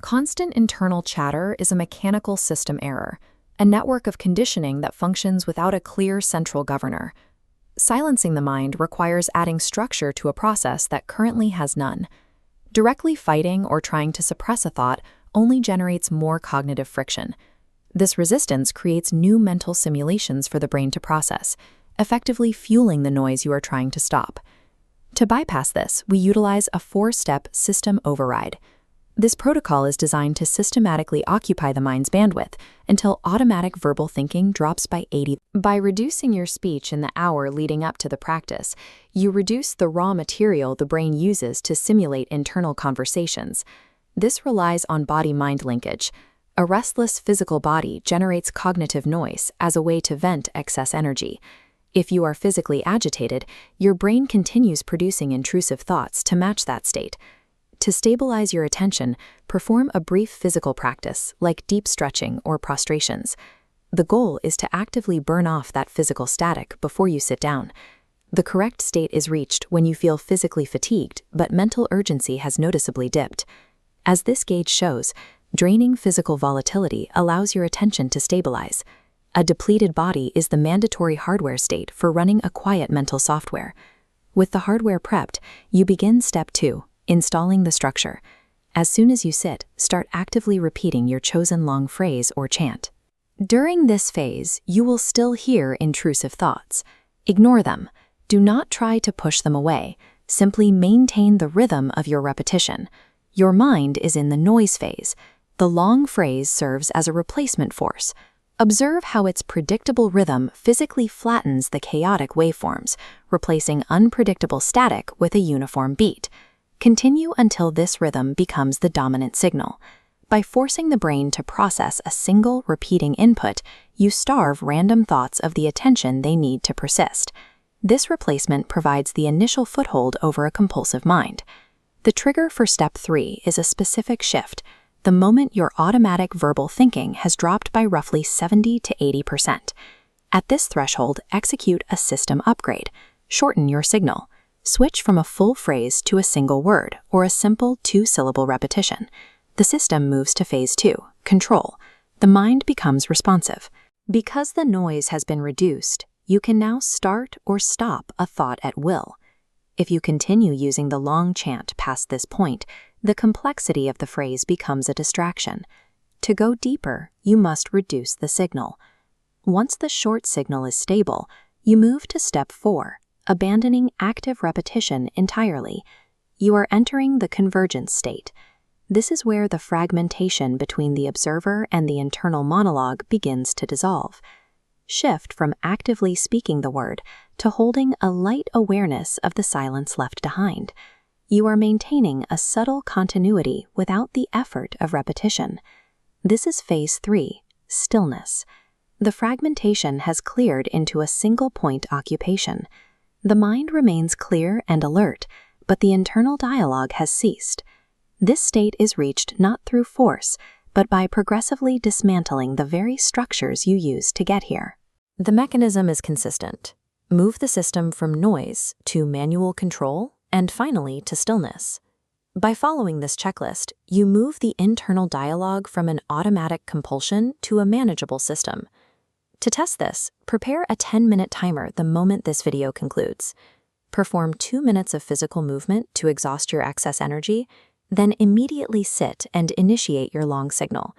Constant internal chatter is a mechanical system error, a network of conditioning that functions without a clear central governor. Silencing the mind requires adding structure to a process that currently has none. Directly fighting or trying to suppress a thought only generates more cognitive friction. This resistance creates new mental simulations for the brain to process, effectively fueling the noise you are trying to stop. To bypass this, we utilize a 4-step system override. This protocol is designed to systematically occupy the mind's bandwidth until automatic verbal thinking drops by 80%. By reducing your speech in the hour leading up to the practice, you reduce the raw material the brain uses to simulate internal conversations. This relies on body-mind linkage. A restless physical body generates cognitive noise as a way to vent excess energy. If you are physically agitated, your brain continues producing intrusive thoughts to match that state. To stabilize your attention, perform a brief physical practice like deep stretching or prostrations. The goal is to actively burn off that physical static before you sit down. The correct state is reached when you feel physically fatigued, but mental urgency has noticeably dipped. As this gauge shows, draining physical volatility allows your attention to stabilize. A depleted body is the mandatory hardware state for running a quiet mental software. With the hardware prepped, you begin step 2. Installing the structure. As soon as you sit, start actively repeating your chosen long phrase or chant. During this phase, you will still hear intrusive thoughts. Ignore them. Do not try to push them away. Simply maintain the rhythm of your repetition. Your mind is in the noise phase. The long phrase serves as a replacement force. Observe how its predictable rhythm physically flattens the chaotic waveforms, replacing unpredictable static with a uniform beat. Continue until this rhythm becomes the dominant signal. By forcing the brain to process a single repeating input, you starve random thoughts of the attention they need to persist. This replacement provides the initial foothold over a compulsive mind. The trigger for step 3 is a specific shift, the moment your automatic verbal thinking has dropped by roughly 70 to 80%. At this threshold, execute a system upgrade. Shorten your signal. Switch from a full phrase to a single word or a simple 2-syllable repetition. The system moves to phase 2, control. The mind becomes responsive. Because the noise has been reduced, you can now start or stop a thought at will. If you continue using the long chant past this point, the complexity of the phrase becomes a distraction. To go deeper, you must reduce the signal. Once the short signal is stable, you move to step 4. Abandoning active repetition entirely. You are entering the convergence state. This is where the fragmentation between the observer and the internal monologue begins to dissolve. Shift from actively speaking the word to holding a light awareness of the silence left behind. You are maintaining a subtle continuity without the effort of repetition. This is phase 3, stillness. The fragmentation has cleared into a single-point occupation. The mind remains clear and alert, but the internal dialogue has ceased. This state is reached not through force, but by progressively dismantling the very structures you used to get here. The mechanism is consistent. Move the system from noise to manual control, and finally to stillness. By following this checklist, you move the internal dialogue from an automatic compulsion to a manageable system. To test this, prepare a 10-minute timer the moment this video concludes. Perform 2 minutes of physical movement to exhaust your excess energy, then immediately sit and initiate your long signal.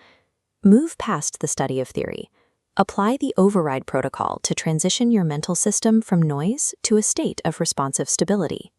Move past the study of theory. Apply the override protocol to transition your mental system from noise to a state of responsive stability.